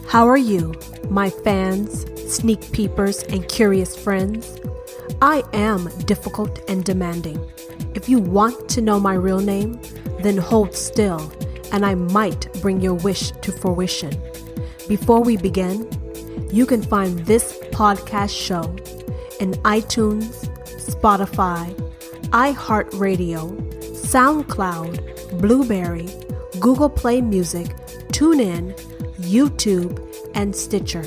How are you, my fans, sneak peepers, and curious friends? I am difficult and demanding. If you want to know my real name, then hold still, and I might bring your wish to fruition. Before we begin, you can find this podcast show in iTunes, Spotify, iHeartRadio, SoundCloud, Blueberry, Google Play Music, TuneIn, YouTube, and Stitcher.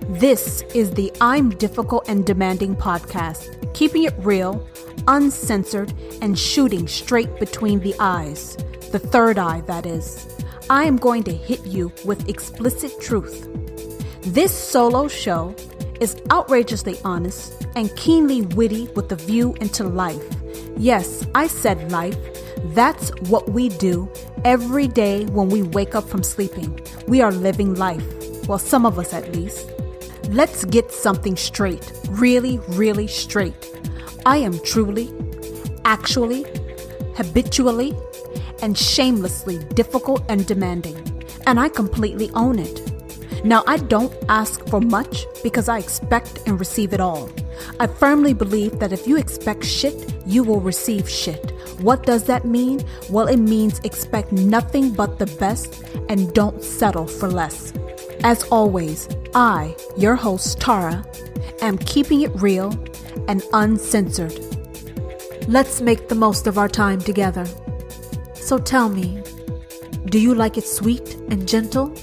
This is the I'm Difficult and Demanding podcast, keeping it real, uncensored, and shooting straight between the eyes. The third eye, that is. I am going to hit you with explicit truth. This solo show is outrageously honest and keenly witty with a view into life. Yes, I said life. That's what we do every day when we wake up from sleeping. We are living life. Well, some of us at least. Let's get something straight. Really, really straight. I am truly, actually, habitually, and shamelessly difficult and demanding. And I completely own it. Now, I don't ask for much because I expect and receive it all. I firmly believe that if you expect shit, you will receive shit. What does that mean? Well, it means expect nothing but the best and don't settle for less. As always, I, your host, Tara, am keeping it real and uncensored. Let's make the most of our time together. So tell me, do you like it sweet and gentle?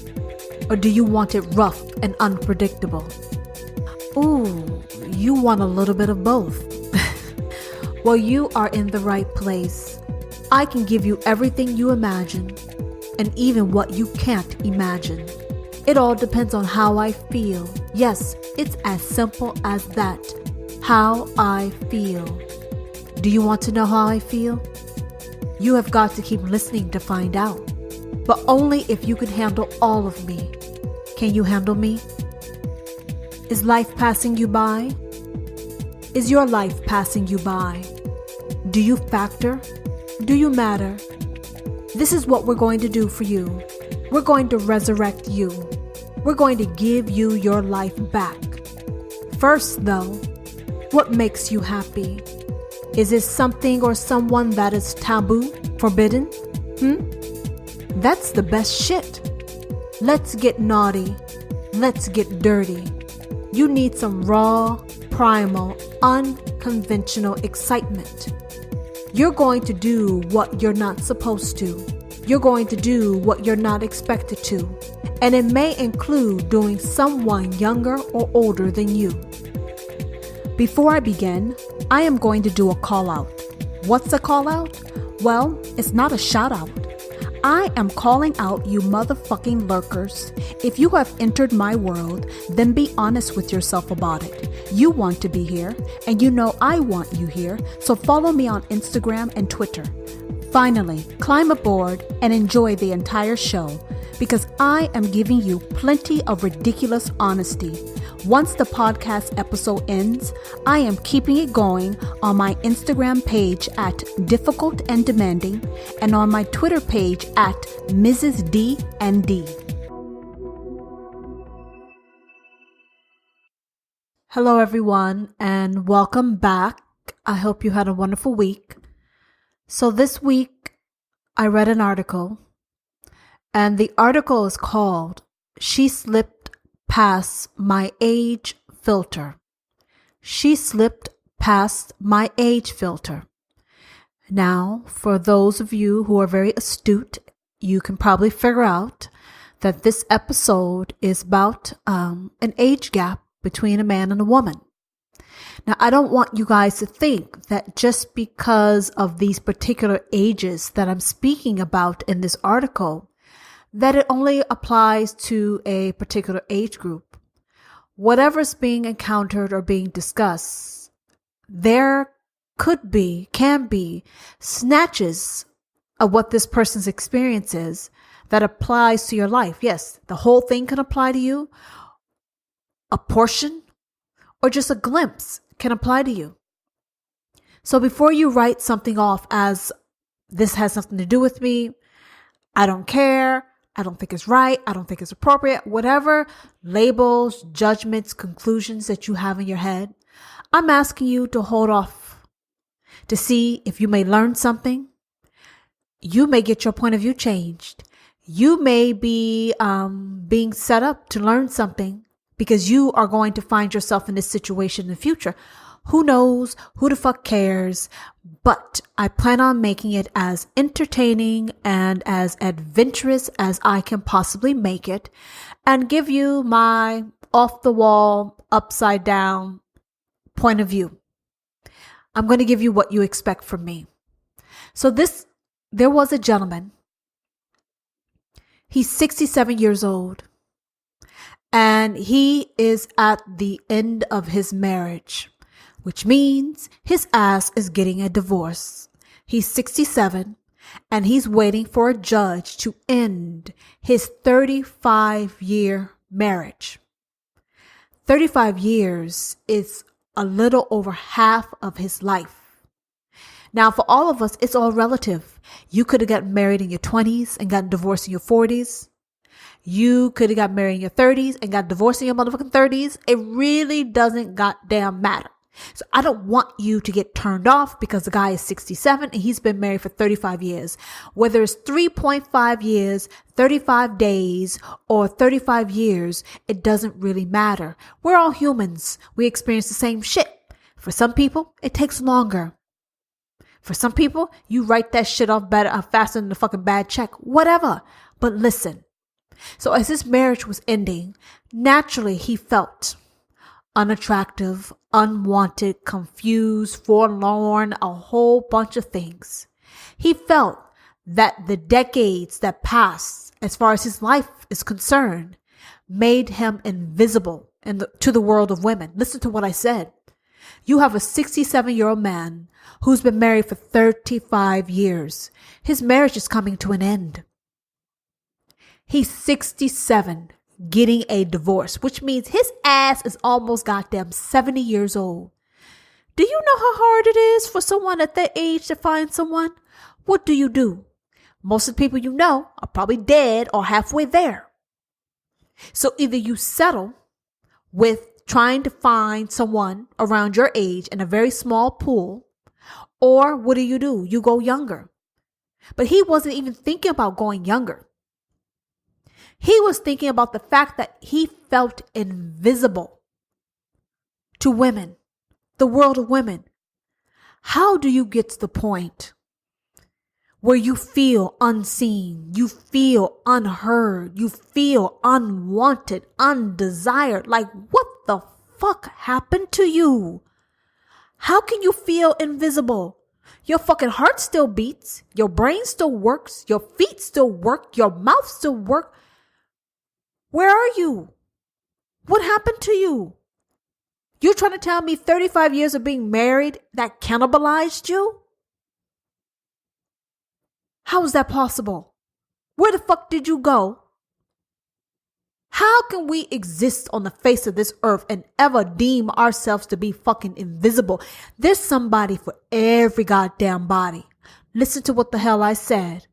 Or do you want it rough and unpredictable? Ooh, you want a little bit of both. Well, you are in the right place. I can give you everything you imagine, and even what you can't imagine. It all depends on how I feel. Yes, it's as simple as that. How I feel. Do you want to know how I feel? You have got to keep listening to find out. But only if you can handle all of me. Can you handle me? Is life passing you by? Is your life passing you by? Do you factor? Do you matter? This is what we're going to do for you. We're going to resurrect you. We're going to give you your life back. First, though, what makes you happy? Is it something or someone that is taboo, forbidden? That's the best shit. Let's get naughty. Let's get dirty. You need some raw, primal, unconventional excitement. You're going to do what you're not supposed to. You're going to do what you're not expected to. And it may include doing someone younger or older than you. Before I begin, I am going to do a call out. What's a call out? Well, it's not a shout out. I am calling out you motherfucking lurkers. If you have entered my world, then be honest with yourself about it. You want to be here, and you know I want you here, so follow me on Instagram and Twitter. Finally, climb aboard and enjoy the entire show, because I am giving you plenty of ridiculous honesty. Once the podcast episode ends, I am keeping it going on my Instagram page at Difficult and Demanding and on my Twitter page at Mrs. D and D. Hello everyone and welcome back. I hope you had a wonderful week. So this week I read an article and the article is called She Slipped Past My Age Filter. She slipped past my age filter. Now, for those of you who are very astute, you can probably figure out that this episode is about an age gap between a man and a woman. Now, I don't want you guys to think that just because of these particular ages that I'm speaking about in this article, that it only applies to a particular age group. Whatever's being encountered or being discussed, there can be snatches of what this person's experience is that applies to your life. Yes, the whole thing can apply to you, a portion, or just a glimpse can apply to you. So before you write something off as this has nothing to do with me, I don't care, I don't think it's right. I don't think it's appropriate. Whatever labels, judgments, conclusions that you have in your head, I'm asking you to hold off to see if you may learn something. You may get your point of view changed. You may be being set up to learn something because you are going to find yourself in this situation in the future. Who knows? Who the fuck cares? But I plan on making it as entertaining and as adventurous as I can possibly make it and give you my off the wall, upside down point of view. I'm going to give you what you expect from me. So there was a gentleman. He's 67 years old and he is at the end of his marriage, which means his ass is getting a divorce. He's 67 and he's waiting for a judge to end his 35-year marriage. 35 years is a little over half of his life. Now, for all of us, it's all relative. You could have gotten married in your 20s and gotten divorced in your 40s. You could have got married in your 30s and got divorced in your motherfucking 30s. It really doesn't goddamn matter. So I don't want you to get turned off because the guy is 67 and he's been married for 35 years. Whether it's 3.5 years, 35 days, or 35 years, it doesn't really matter. We're all humans. We experience the same shit. For some people, it takes longer. For some people, you write that shit off better, faster than the fucking bad check. Whatever. But listen. So as his marriage was ending, naturally he felt unattractive, unwanted, confused, forlorn, a whole bunch of things. He felt that the decades that passed, as far as his life is concerned, made him invisible to the world of women. Listen to what I said. You have a 67-year-old man who's been married for 35 years. His marriage is coming to an end. He's 67, getting a divorce, which means his ass is almost goddamn 70 years old. Do you know how hard it is for someone at that age to find someone? What do? Most of the people you know are probably dead or halfway there. So either you settle with trying to find someone around your age in a very small pool, or what do? You go younger. But he wasn't even thinking about going younger. He was thinking about the fact that he felt invisible to women, the world of women. How do you get to the point where you feel unseen, you feel unheard, you feel unwanted, undesired? Like, what the fuck happened to you? How can you feel invisible? Your fucking heart still beats, your brain still works, your feet still work, your mouth still works. Where are you? What happened to you? You're trying to tell me 35 years of being married that cannibalized you? How is that possible? Where the fuck did you go? How can we exist on the face of this earth and ever deem ourselves to be fucking invisible? There's somebody for every goddamn body. Listen to what the hell I said.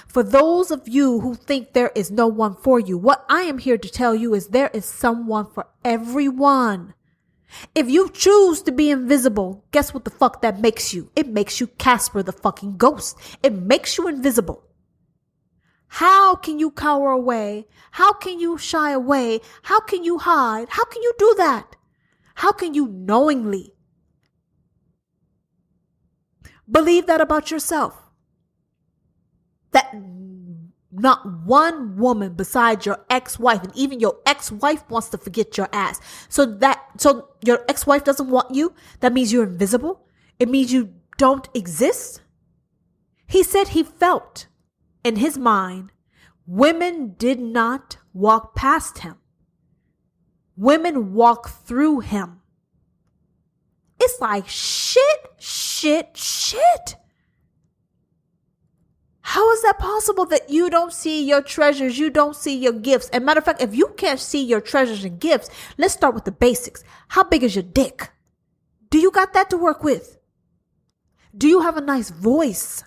For those of you who think there is no one for you, what I am here to tell you is there is someone for everyone. If you choose to be invisible, guess what the fuck that makes you? It makes you Casper the fucking ghost. It makes you invisible. How can you cower away? How can you shy away? How can you hide? How can you do that? How can you knowingly believe that about yourself? That not one woman besides your ex-wife, and even your ex-wife wants to forget your ass. So your ex-wife doesn't want you. That means you're invisible. It means you don't exist. He said he felt in his mind, women did not walk past him. Women walk through him. It's like shit. How is that possible that you don't see your treasures? You don't see your gifts. And matter of fact, if you can't see your treasures and gifts, let's start with the basics. How big is your dick? Do you got that to work with? Do you have a nice voice?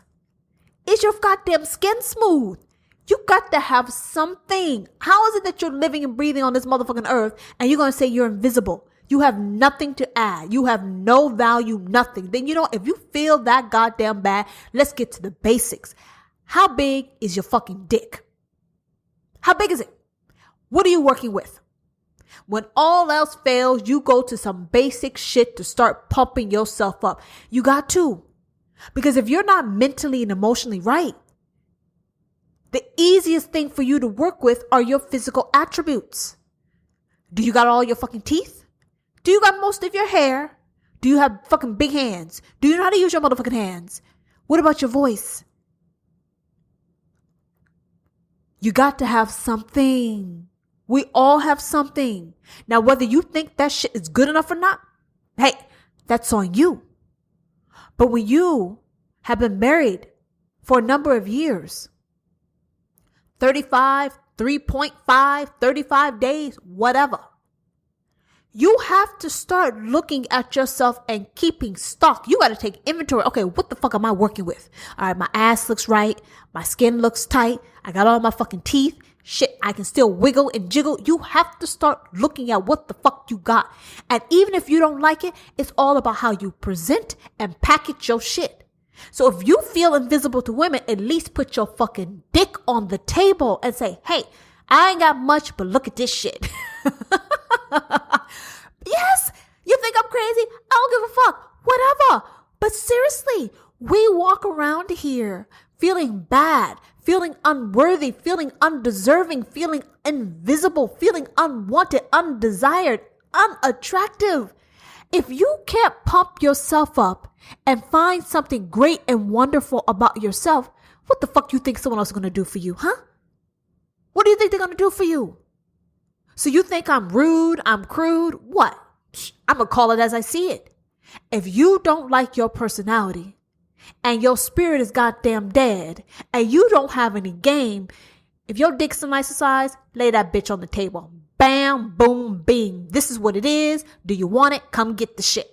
Is your goddamn skin smooth? You got to have something. How is it that you're living and breathing on this motherfucking earth and you're going to say you're invisible? You have nothing to add. You have no value, nothing. Then, if you feel that goddamn bad, let's get to the basics. How big is your fucking dick? How big is it? What are you working with? When all else fails, you go to some basic shit to start pumping yourself up. You got to. Because if you're not mentally and emotionally right, the easiest thing for you to work with are your physical attributes. Do you got all your fucking teeth? Do you got most of your hair? Do you have fucking big hands? Do you know how to use your motherfucking hands? What about your voice? You got to have something. We all have something. Now, whether you think that shit is good enough or not, hey, that's on you. But when you have been married for a number of years, 35, 3.5, 35 days, whatever, you have to start looking at yourself and keeping stock. You got to take inventory. Okay, what the fuck am I working with? All right, my ass looks right. My skin looks tight. I got all my fucking teeth. Shit, I can still wiggle and jiggle. You have to start looking at what the fuck you got. And even if you don't like it, it's all about how you present and package your shit. So if you feel invisible to women, at least put your fucking dick on the table and say, hey, I ain't got much, but look at this shit. Yes, you think I'm crazy? I don't give a fuck. Whatever. But seriously, we walk around here feeling bad, feeling unworthy, feeling undeserving, feeling invisible, feeling unwanted, undesired, unattractive. If you can't pump yourself up and find something great and wonderful about yourself, what the fuck you think someone else is going to do for you, huh? What do you think they're going to do for you? So you think I'm rude, I'm crude? What? I'm going to call it as I see it. If you don't like your personality and your spirit is goddamn dead and you don't have any game, if your dick's a nicer size, lay that bitch on the table. Bam, boom, bing. This is what it is. Do you want it? Come get the shit.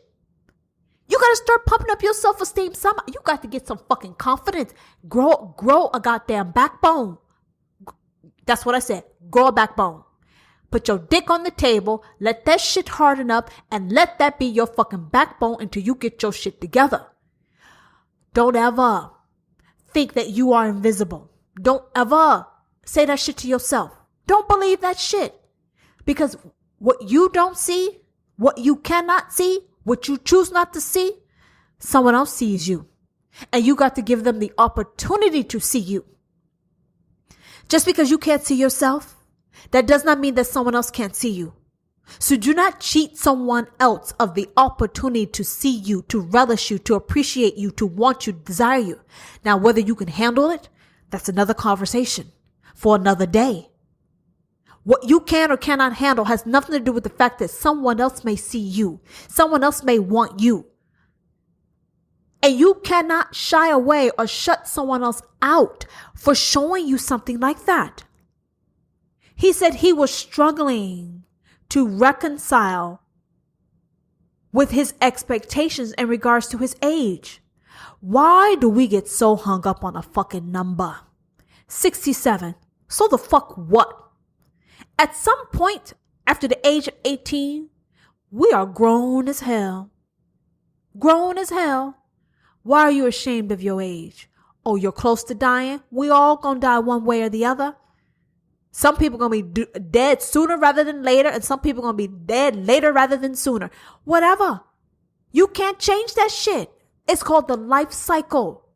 You got to start pumping up your self-esteem. You got to get some fucking confidence. Grow a goddamn backbone. That's what I said. Grow a backbone. Put your dick on the table, let that shit harden up, and let that be your fucking backbone until you get your shit together. Don't ever think that you are invisible. Don't ever say that shit to yourself. Don't believe that shit. Because what you don't see, what you cannot see, what you choose not to see, someone else sees you. And you got to give them the opportunity to see you. Just because you can't see yourself, that does not mean that someone else can't see you. So do not cheat someone else of the opportunity to see you, to relish you, to appreciate you, to want you, desire you. Now, whether you can handle it, that's another conversation for another day. What you can or cannot handle has nothing to do with the fact that someone else may see you. Someone else may want you. And you cannot shy away or shut someone else out for showing you something like that. He said he was struggling to reconcile with his expectations in regards to his age. Why do we get so hung up on a fucking number? 67. So the fuck what? At some point after the age of 18, we are grown as hell. Grown as hell. Why are you ashamed of your age? Oh, you're close to dying? We all gonna die one way or the other. Some people are going to be dead sooner rather than later, and some people are going to be dead later rather than sooner. Whatever. You can't change that shit. It's called the life cycle.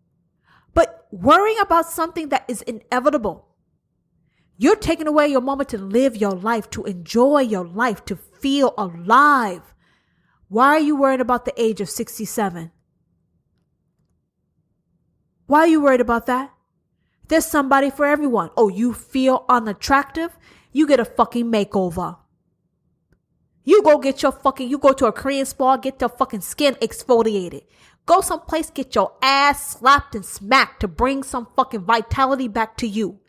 But worrying about something that is inevitable, you're taking away your moment to live your life, to enjoy your life, to feel alive. Why are you worried about the age of 67? Why are you worried about that? There's somebody for everyone. Oh, you feel unattractive? You get a fucking makeover. You go to a Korean spa, get your fucking skin exfoliated. Go someplace, get your ass slapped and smacked to bring some fucking vitality back to you.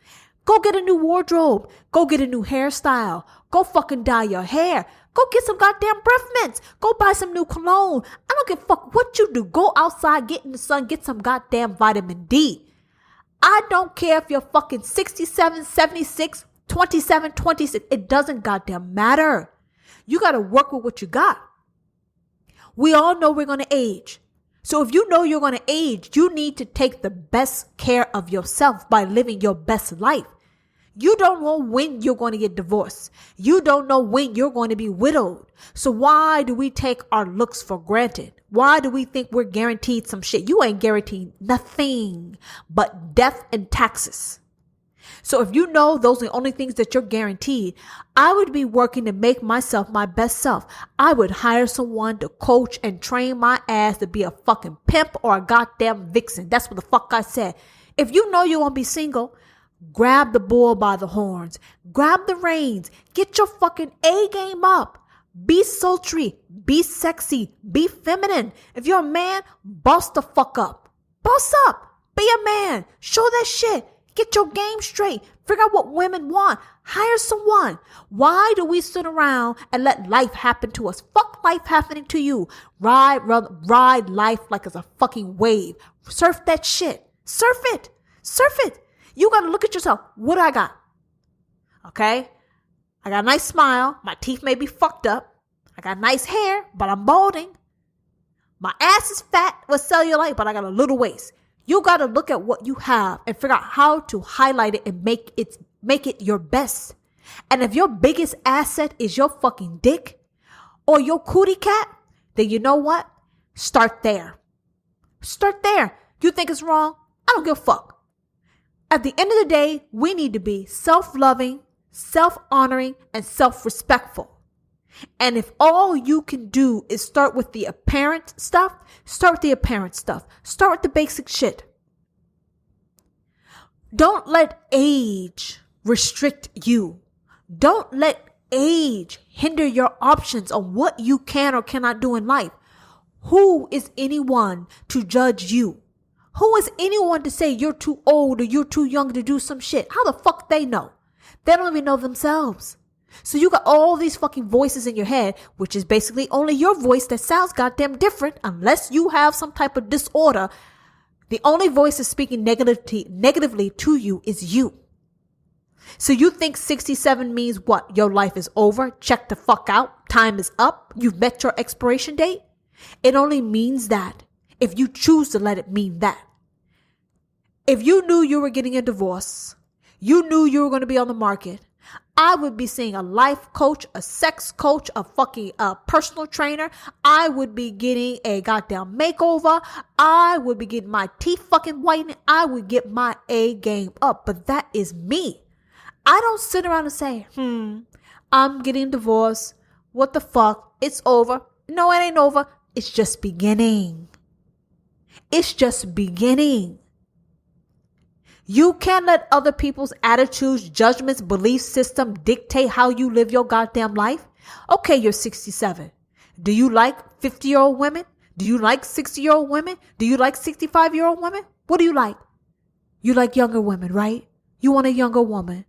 Go get a new wardrobe. Go get a new hairstyle. Go fucking dye your hair. Go get some goddamn breath mints. Go buy some new cologne. I don't give a fuck what you do. Go outside, get in the sun, get some goddamn vitamin D. I don't care if you're fucking 67, 76, 27, 26. It doesn't goddamn matter. You got to work with what you got. We all know we're going to age. So if you know you're going to age, you need to take the best care of yourself by living your best life. You don't know when you're going to get divorced. You don't know when you're going to be widowed. So why do we take our looks for granted? Why do we think we're guaranteed some shit? You ain't guaranteed nothing but death and taxes. So if you know those are the only things that you're guaranteed, I would be working to make myself my best self. I would hire someone to coach and train my ass to be a fucking pimp or a goddamn vixen. That's what the fuck I said. If you know you won't be single, grab the bull by the horns. Grab the reins. Get your fucking A game up. Be sultry. Be sexy. Be feminine. If you're a man, boss the fuck up. Boss up. Be a man. Show that shit. Get your game straight. Figure out what women want. Hire someone. Why do we sit around and let life happen to us? Fuck life happening to you. Ride life like it's a fucking wave. Surf that shit. Surf it. Surf it. You got to look at yourself. What do I got? Okay. I got a nice smile. My teeth may be fucked up. I got nice hair, but I'm balding. My ass is fat with cellulite, but I got a little waist. You got to look at what you have and figure out how to highlight it and make it your best. And if your biggest asset is your fucking dick or your cootie cat, then you know what? Start there. Start there. You think it's wrong? I don't give a fuck. At the end of the day, we need to be self-loving, self-honoring, and self-respectful. And if all you can do is start with the apparent stuff, start with the apparent stuff. Start with the basic shit. Don't let age restrict you. Don't let age hinder your options on what you can or cannot do in life. Who is anyone to judge you? Who is anyone to say you're too old or you're too young to do some shit? How the fuck they know? They don't even know themselves. So you got all these fucking voices in your head, which is basically only your voice that sounds goddamn different unless you have some type of disorder. The only voice that's speaking negatively to you is you. So you think 67 means what? Your life is over? Check the fuck out. Time is up. You've met your expiration date. It only means that if you choose to let it mean that. If you knew you were getting a divorce, you knew you were going to be on the market, I would be seeing a life coach, a sex coach, a fucking personal trainer. I would be getting a goddamn makeover. I would be getting my teeth fucking whitened. I would get my A game up. But that is me. I don't sit around and say, I'm getting divorced. What the fuck? It's over. No, it ain't over. It's just beginning. It's just beginning. You can't let other people's attitudes, judgments, belief system dictate how you live your goddamn life. Okay, you're 67. Do you like 50-year-old women? Do you like 60-year-old women? Do you like 65-year-old women? What do you like? You like younger women, right? You want a younger woman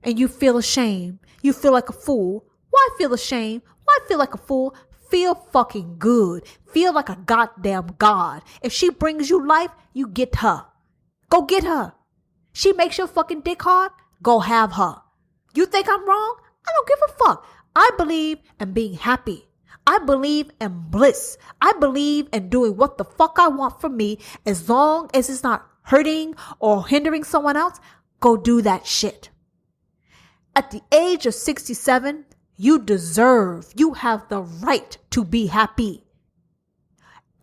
and you feel ashamed. You feel like a fool. Why feel ashamed? Why feel like a fool? Feel fucking good. Feel like a goddamn god. If she brings you life, you get her. Go get her. She makes your fucking dick hard, go have her. You think I'm wrong? I don't give a fuck. I believe in being happy. I believe in bliss. I believe in doing what the fuck I want for me as long as it's not hurting or hindering someone else. Go do that shit. At the age of 67, you have the right to be happy.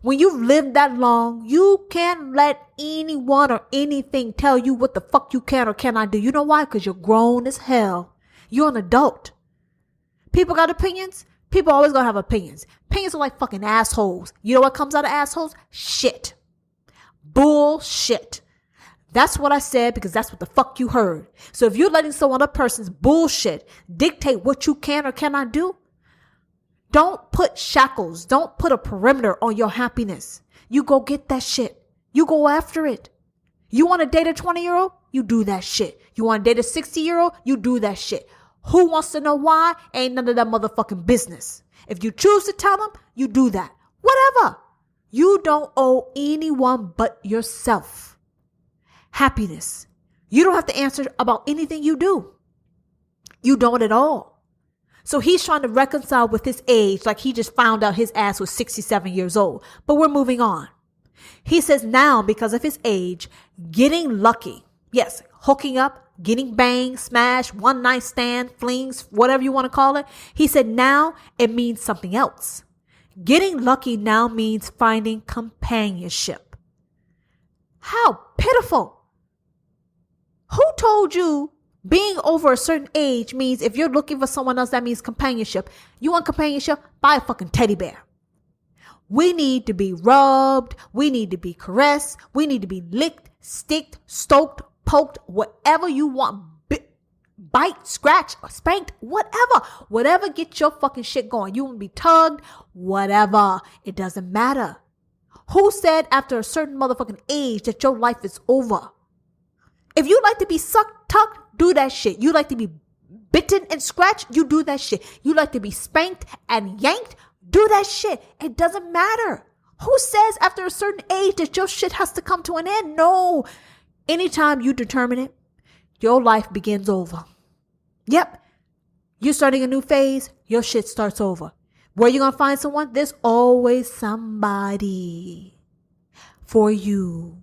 When you've lived that long, you can't let anyone or anything tell you what the fuck you can or cannot do. You know why? Because you're grown as hell. You're an adult. People got opinions. People always gonna have opinions. Opinions are like fucking assholes. You know what comes out of assholes? Shit. Bullshit. That's what I said because that's what the fuck you heard. So if you're letting some other person's bullshit dictate what you can or cannot do, don't put shackles. Don't put a perimeter on your happiness. You go get that shit. You go after it. You want to date a 20-year-old? You do that shit. You want to date a 60-year-old? You do that shit. Who wants to know why? Ain't none of that motherfucking business. If you choose to tell them, you do that. Whatever. You don't owe anyone but yourself. happiness. You don't have to answer about anything you do. You don't at all. So he's trying to reconcile with his age, like he just found out his ass was 67 years old. But we're moving on. He says now, because of his age, getting lucky, yes, hooking up, getting banged, smashed, one night stand, flings, whatever you want to call it. He said now it means something else. Getting lucky now means finding companionship. How pitiful. Who told you being over a certain age means if you're looking for someone else, that means companionship? You want companionship? Buy a fucking teddy bear. We need to be rubbed. We need to be caressed. We need to be licked, sticked, stoked, poked, whatever you want. Bite, scratch, or spanked, whatever. Whatever gets your fucking shit going. You want to be tugged, whatever. It doesn't matter. Who said after a certain motherfucking age that your life is over? If you like to be sucked, tucked, do that shit. You like to be bitten and scratched, you do that shit. You like to be spanked and yanked, do that shit. It doesn't matter. Who says after a certain age that your shit has to come to an end? No. Anytime you determine it, your life begins over. Yep. You're starting a new phase, your shit starts over. Where you gonna find someone? There's always somebody for you.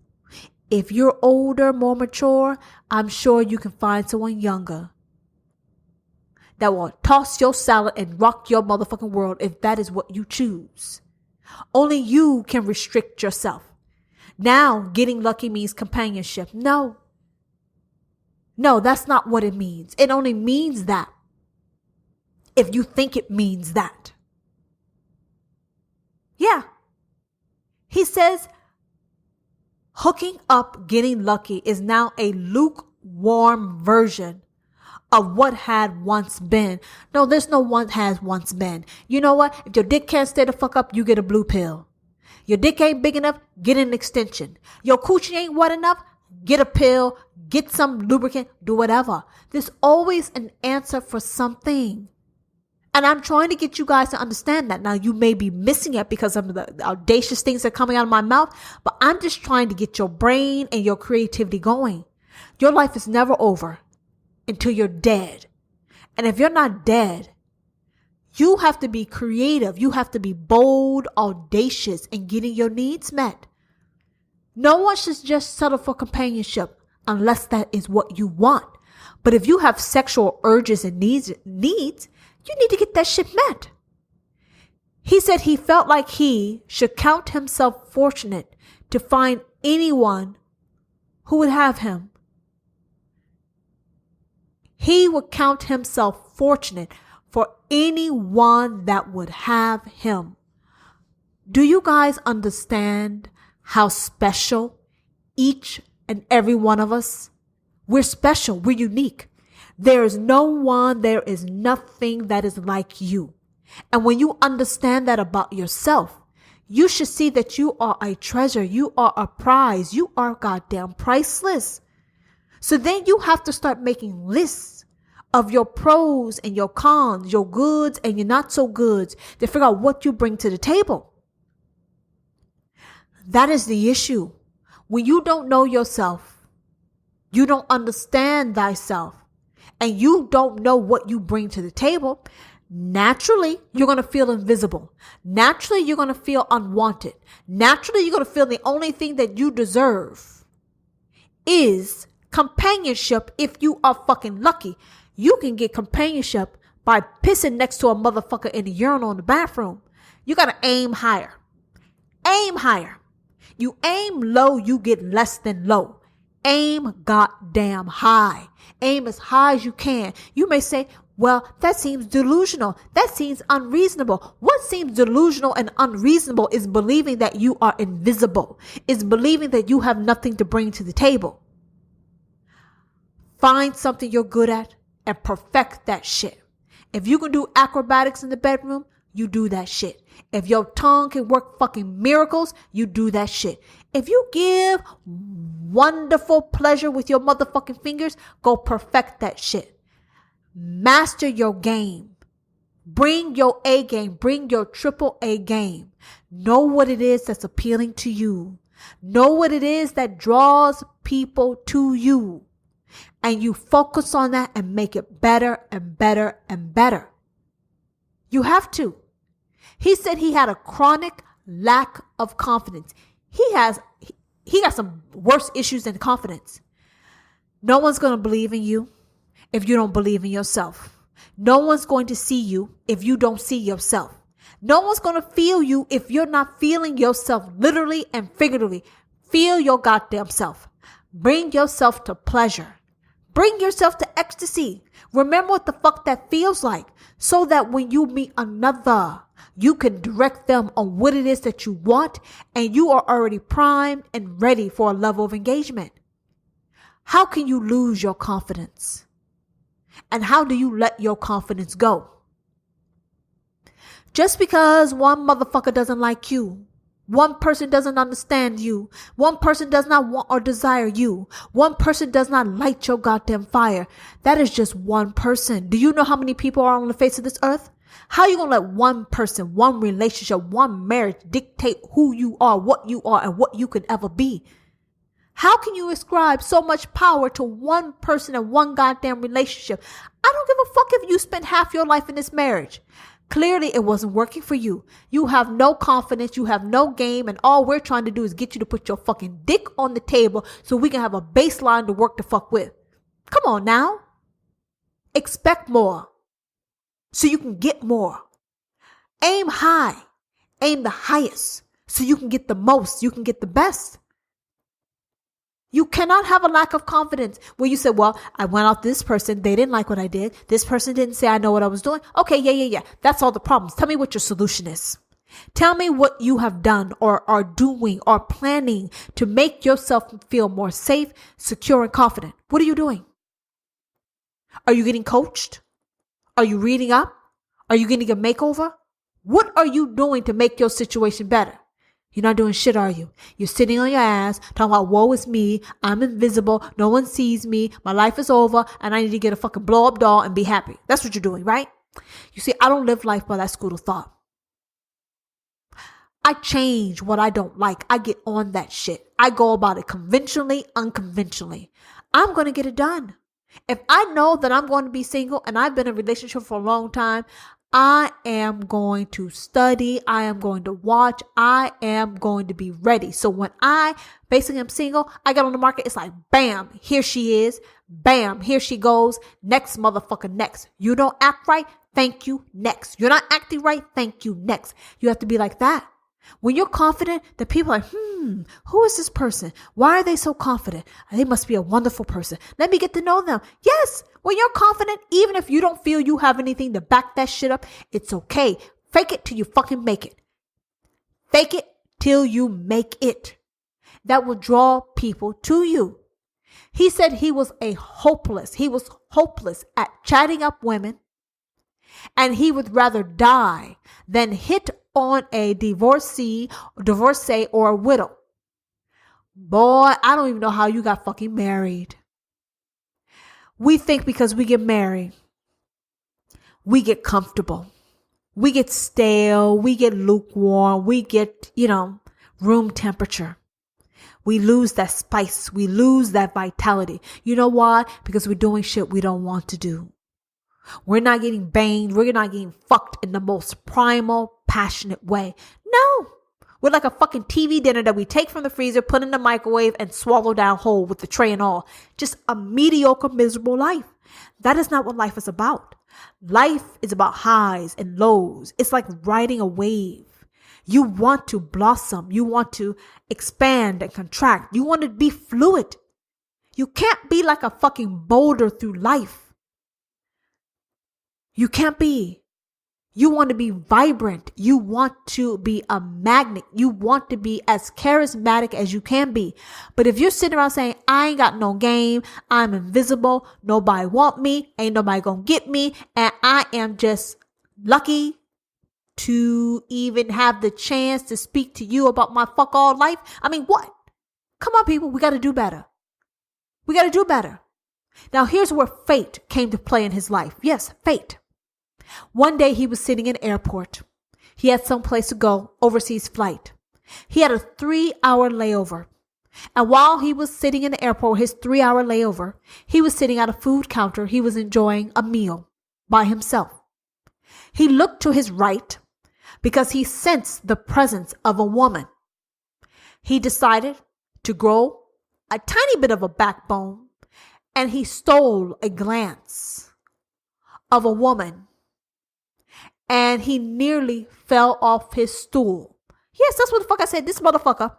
If you're older, more mature, I'm sure you can find someone younger that will toss your salad and rock your motherfucking world if that is what you choose. Only you can restrict yourself. Now, getting lucky means companionship. No, that's not what it means. It only means that if you think it means that. Yeah. He says, hooking up, getting lucky is now a lukewarm version of what had once been. No, there's no one has once been. You know what? If your dick can't stay the fuck up, you get a blue pill. Your dick ain't big enough, get an extension. Your coochie ain't wet enough, get a pill, get some lubricant, do whatever. There's always an answer for something. And I'm trying to get you guys to understand that. Now, you may be missing it because of the audacious things that are coming out of my mouth, but I'm just trying to get your brain and your creativity going. Your life is never over until you're dead. And if you're not dead, you have to be creative. You have to be bold, audacious in getting your needs met. No one should just settle for companionship unless that is what you want. But if you have sexual urges and needs, you need to get that shit met. He said he felt like he should count himself fortunate to find anyone who would have him. He would count himself fortunate for anyone that would have him. Do you guys understand how special each and every one of us? We're special. We're unique. There is no one, there is nothing that is like you. And when you understand that about yourself, you should see that you are a treasure. You are a prize. You are goddamn priceless. So then you have to start making lists of your pros and your cons, your goods and your not so goods to figure out what you bring to the table. That is the issue. When you don't know yourself, you don't understand thyself, and you don't know what you bring to the table, naturally, you're going to feel invisible. Naturally, you're going to feel unwanted. Naturally, you're going to feel the only thing that you deserve is companionship. If you are fucking lucky, you can get companionship by pissing next to a motherfucker in the urinal in the bathroom. You got to aim higher. Aim higher. You aim low, you get less than low. Aim goddamn high. Aim as high as you can. You may say, well, that seems delusional. That seems unreasonable. What seems delusional and unreasonable is believing that you are invisible. Is believing that you have nothing to bring to the table. Find something you're good at and perfect that shit. If you can do acrobatics in the bedroom, you do that shit. If your tongue can work fucking miracles, you do that shit. If you give wonderful pleasure with your motherfucking fingers, go perfect that shit. Master your game. Bring your A game. Bring your triple A game. Know what it is that's appealing to you. Know what it is that draws people to you. And you focus on that and make it better and better and better. You have to. He said he had a chronic lack of confidence. He got some worse issues than confidence. No one's going to believe in you if you don't believe in yourself. No one's going to see you if you don't see yourself. No one's going to feel you if you're not feeling yourself literally and figuratively. Feel your goddamn self. Bring yourself to pleasure. Bring yourself to ecstasy. Remember what the fuck that feels like so that when you meet another, you can direct them on what it is that you want and you are already primed and ready for a level of engagement. How can you lose your confidence? And how do you let your confidence go? Just because one motherfucker doesn't like you, one person doesn't understand you, one person does not want or desire you, one person does not light your goddamn fire, that is just one person. Do you know how many people are on the face of this earth? How are you going to let one person, one relationship, one marriage dictate who you are, and what you could ever be? How can you ascribe so much power to one person and one goddamn relationship? I don't give a fuck if you spent half your life in this marriage. Clearly, it wasn't working for you. You have no confidence. You have no game. And all we're trying to do is get you to put your fucking dick on the table so we can have a baseline to work the fuck with. Come on now. Expect more so you can get more. Aim high. Aim the highest so you can get the most. You can get the best. You cannot have a lack of confidence where you say, well, I went out to this person. They didn't like what I did. This person didn't say I know what I was doing. Okay, yeah. That's all the problems. Tell me what your solution is. Tell me what you have done or are doing or planning to make yourself feel more safe, secure, and confident. What are you doing? Are you getting coached? Are you reading up? Are you getting a makeover? What are you doing to make your situation better? You're not doing shit, are you? You're sitting on your ass talking about, woe is me. I'm invisible. No one sees me. My life is over. And I need to get a fucking blow up doll and be happy. That's what you're doing, right? You see, I don't live life by that school of thought. I change what I don't like. I get on that shit. I go about it conventionally, unconventionally. I'm going to get it done. If I know that I'm going to be single and I've been in a relationship for a long time, I am going to study. I am going to watch. I am going to be ready. So when I basically am single, I get on the market. It's like, bam, here she is. Bam, here she goes. Next motherfucker, next. You don't act right. Thank you. Next. You're not acting right. Thank you. Next. You have to be like that. When you're confident, the people are like, who is this person? Why are they so confident? They must be a wonderful person. Let me get to know them. Yes, when you're confident, even if you don't feel you have anything to back that shit up, it's okay. Fake it till you fucking make it. Fake it till you make it. That will draw people to you. He said he was hopeless at chatting up women, and he would rather die than hit on a divorcee, or a widow. Boy, I don't even know how you got fucking married. We think because we get married, we get comfortable. We get stale. We get lukewarm. We get, room temperature. We lose that spice. We lose that vitality. You know why? Because we're doing shit we don't want to do. We're not getting banged. We're not getting fucked in the most primal, passionate way. No. We're like a fucking TV dinner that we take from the freezer, put in the microwave, and swallow down whole with the tray and all. Just a mediocre, miserable life. That is not what life is about. Life is about highs and lows. It's like riding a wave. You want to blossom. You want to expand and contract. You want to be fluid. You can't be like a fucking boulder through life. You can't be. You want to be vibrant. You want to be a magnet. You want to be as charismatic as you can be. But if you're sitting around saying, I ain't got no game, I'm invisible, nobody want me, ain't nobody gonna get me, and I am just lucky to even have the chance to speak to you about my fuck all life. I mean, what? Come on, people. We got to do better. We got to do better. Now, here's where fate came to play in his life. Yes, fate. One day he was sitting in an airport. He had someplace to go, overseas flight. He had a 3-hour layover. And while he was sitting in the airport, his 3-hour layover, he was sitting at a food counter. He was enjoying a meal by himself. He looked to his right because he sensed the presence of a woman. He decided to grow a tiny bit of a backbone, and he stole a glance of a woman, and he nearly fell off his stool. Yes, that's what the fuck I said. This motherfucker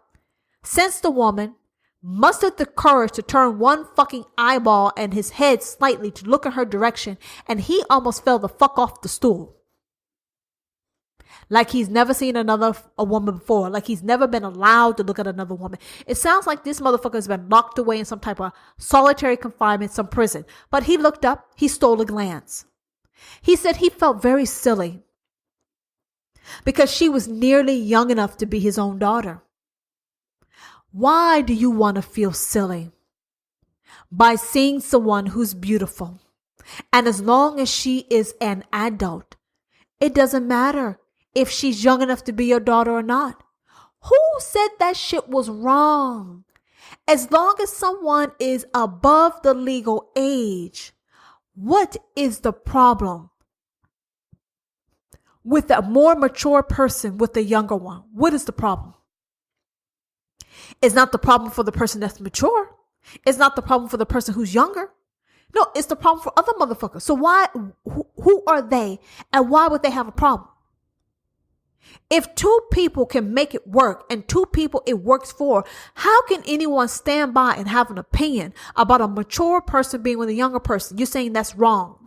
sensed the woman, mustered the courage to turn one fucking eyeball and his head slightly to look in her direction, and he almost fell the fuck off the stool. Like he's never seen a woman before. Like he's never been allowed to look at another woman. It sounds like this motherfucker has been locked away in some type of solitary confinement, some prison. But he looked up, he stole a glance. He said he felt very silly because she was nearly young enough to be his own daughter. Why do you want to feel silly? By seeing someone who's beautiful. And as long as she is an adult, it doesn't matter if she's young enough to be your daughter or not. Who said that shit was wrong? As long as someone is above the legal age, what is the problem with a more mature person with a younger one? What is the problem? It's not the problem for the person that's mature. It's not the problem for the person who's younger. No, it's the problem for other motherfuckers. So who are they, and why would they have a problem? If two people can make it work and two people it works for, how can anyone stand by and have an opinion about a mature person being with a younger person? You're saying that's wrong.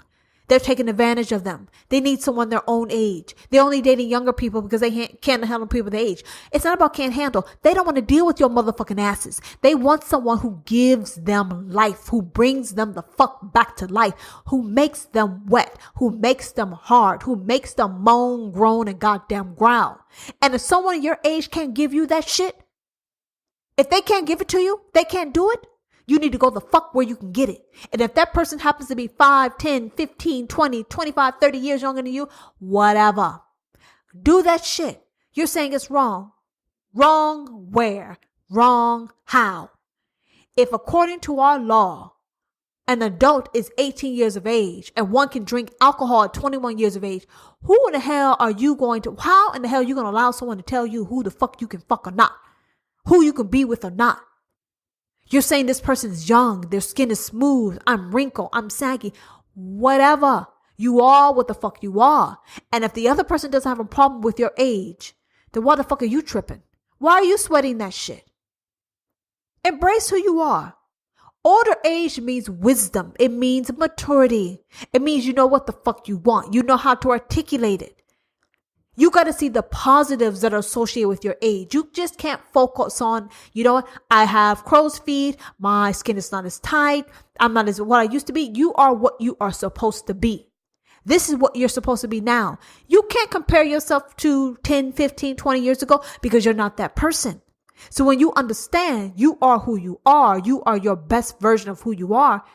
They're taking advantage of them. They need someone their own age. They're only dating younger people because they can't handle people their age. It's not about can't handle. They don't want to deal with your motherfucking asses. They want someone who gives them life, who brings them the fuck back to life, who makes them wet, who makes them hard, who makes them moan, groan, and goddamn growl. And if someone your age can't give you that shit, if they can't give it to you, they can't do it, you need to go the fuck where you can get it. And if that person happens to be 5, 10, 15, 20, 25, 30 years younger than you, whatever. Do that shit. You're saying it's wrong. Wrong where? Wrong how? If according to our law, an adult is 18 years of age and one can drink alcohol at 21 years of age, how in the hell are you going to allow someone to tell you who the fuck you can fuck or not? Who you can be with or not? You're saying this person is young, their skin is smooth, I'm wrinkled, I'm saggy, whatever. You are what the fuck you are. And if the other person doesn't have a problem with your age, then why the fuck are you tripping? Why are you sweating that shit? Embrace who you are. Older age means wisdom. It means maturity. It means you know what the fuck you want. You know how to articulate it. You got to see the positives that are associated with your age. You just can't focus on, I have crow's feet. My skin is not as tight. I'm not as what I used to be. You are what you are supposed to be. This is what you're supposed to be now. You can't compare yourself to 10, 15, 20 years ago because you're not that person. So when you understand you are who you are your best version of who you are,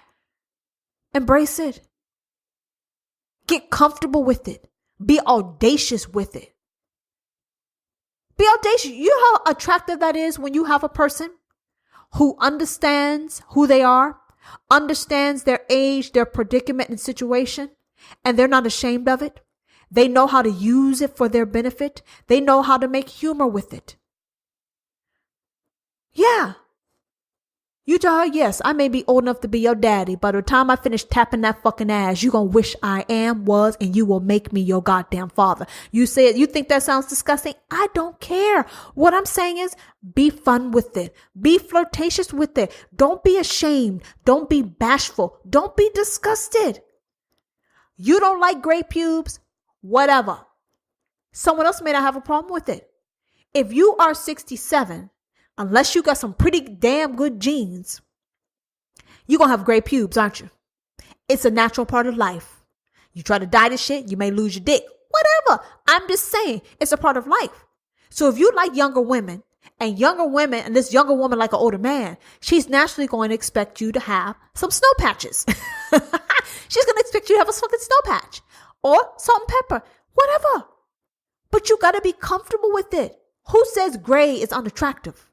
embrace it. Get comfortable with it. Be audacious with it. Be audacious. You know how attractive that is when you have a person who understands who they are, understands their age, their predicament and situation, and they're not ashamed of it. They know how to use it for their benefit. They know how to make humor with it. Yeah. You tell her, yes, I may be old enough to be your daddy, but by the time I finish tapping that fucking ass, you gonna wish I was, and you will make me your goddamn father. You think that sounds disgusting? I don't care. What I'm saying is be fun with it. Be flirtatious with it. Don't be ashamed. Don't be bashful. Don't be disgusted. You don't like gray pubes? Whatever. Someone else may not have a problem with it. If you are 67, unless you got some pretty damn good genes, you're going to have gray pubes, aren't you? It's a natural part of life. You try to dye this shit, you may lose your dick. Whatever. I'm just saying, it's a part of life. So if you like younger women, and this younger woman like an older man, she's naturally going to expect you to have some snow patches. She's going to expect you to have a fucking snow patch. Or salt and pepper. Whatever. But you got to be comfortable with it. Who says gray is unattractive?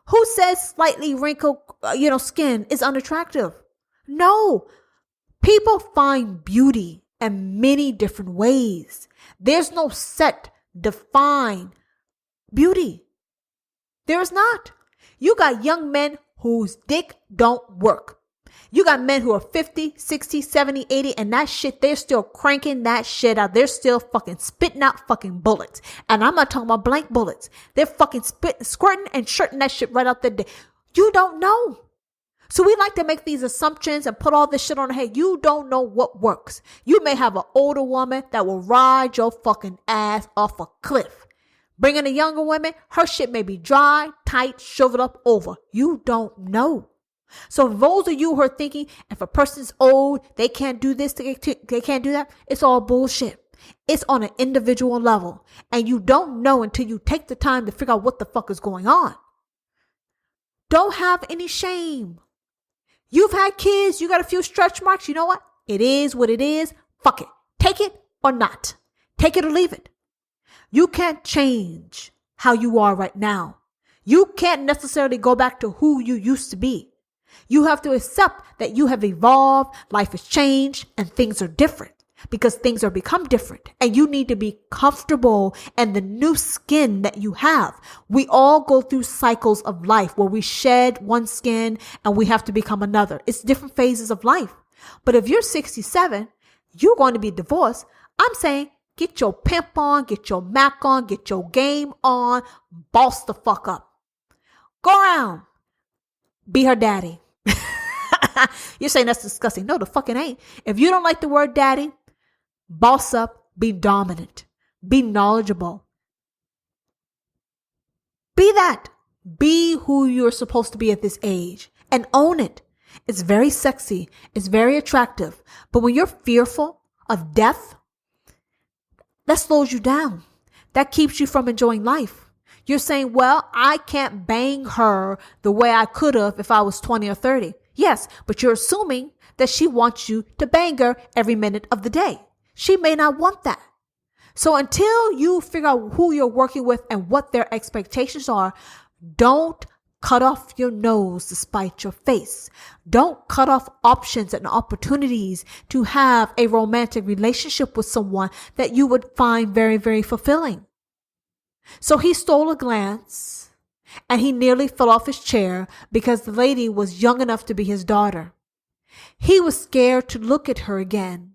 Who says slightly wrinkled, skin is unattractive? No. People find beauty in many different ways. There's no set, defined beauty. There is not. You got young men whose dick don't work. You got men who are 50, 60, 70, 80, and that shit, they're still cranking that shit out. They're still fucking spitting out fucking bullets. And I'm not talking about blank bullets. They're fucking squirting and shirting that shit right out the dick. You don't know. So we like to make these assumptions and put all this shit on her head. You don't know what works. You may have an older woman that will ride your fucking ass off a cliff. Bring in a younger woman, her shit may be dry, tight, shriveled up over. You don't know. So those of you who are thinking if a person's old, they can't do this, they can't do that, it's all bullshit. It's on an individual level. And you don't know until you take the time to figure out what the fuck is going on. Don't have any shame. You've had kids, you got a few stretch marks. You know what? It is what it is. Fuck it. Take it or not. Take it or leave it. You can't change how you are right now. You can't necessarily go back to who you used to be. You have to accept that you have evolved, life has changed, and things are different because things are become different. And you need to be comfortable in the new skin that you have. We all go through cycles of life where we shed one skin and we have to become another. It's different phases of life. But if you're 67, you're going to be divorced. I'm saying get your pimp on, get your Mac on, get your game on, boss the fuck up. Go around. Be her daddy. You're saying that's disgusting. No, the fucking ain't. If you don't like the word daddy, boss up, be dominant, be knowledgeable. Be that. Be who you're supposed to be at this age and own it. It's very sexy. It's very attractive. But when you're fearful of death, that slows you down. That keeps you from enjoying life. You're saying, well, I can't bang her the way I could have if I was 20 or 30. Yes, but you're assuming that she wants you to bang her every minute of the day. She may not want that. So until you figure out who you're working with and what their expectations are, don't cut off your nose to spite your face. Don't cut off options and opportunities to have a romantic relationship with someone that you would find very, very fulfilling. So he stole a glance and he nearly fell off his chair because the lady was young enough to be his daughter. He was scared to look at her again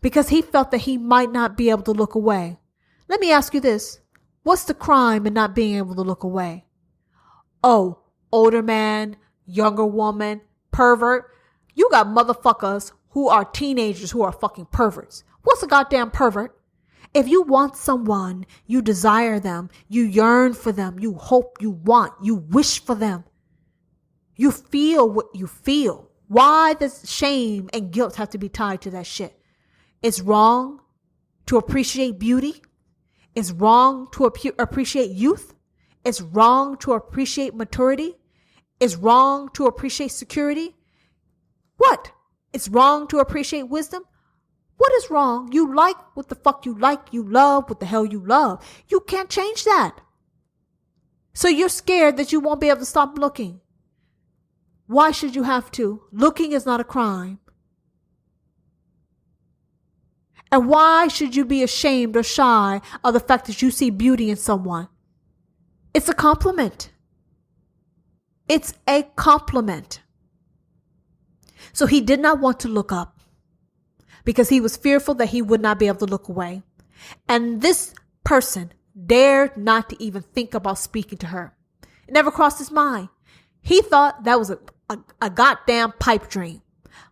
because he felt that he might not be able to look away. Let me ask you this. What's the crime in not being able to look away? Oh, older man, younger woman, pervert. You got motherfuckers who are teenagers who are fucking perverts. What's a goddamn pervert? If you want someone, you desire them, you yearn for them, you hope, you want, you wish for them. You feel what you feel. Why does shame and guilt have to be tied to that shit? It's wrong to appreciate beauty. It's wrong to appreciate youth. It's wrong to appreciate maturity. It's wrong to appreciate security. What? It's wrong to appreciate wisdom. What is wrong? You like what the fuck you like. You love what the hell you love. You can't change that. So you're scared that you won't be able to stop looking. Why should you have to? Looking is not a crime. And why should you be ashamed or shy of the fact that you see beauty in someone? It's a compliment. It's a compliment. So he did not want to look up because he was fearful that he would not be able to look away. And this person dared not to even think about speaking to her. It never crossed his mind. He thought that was a goddamn pipe dream.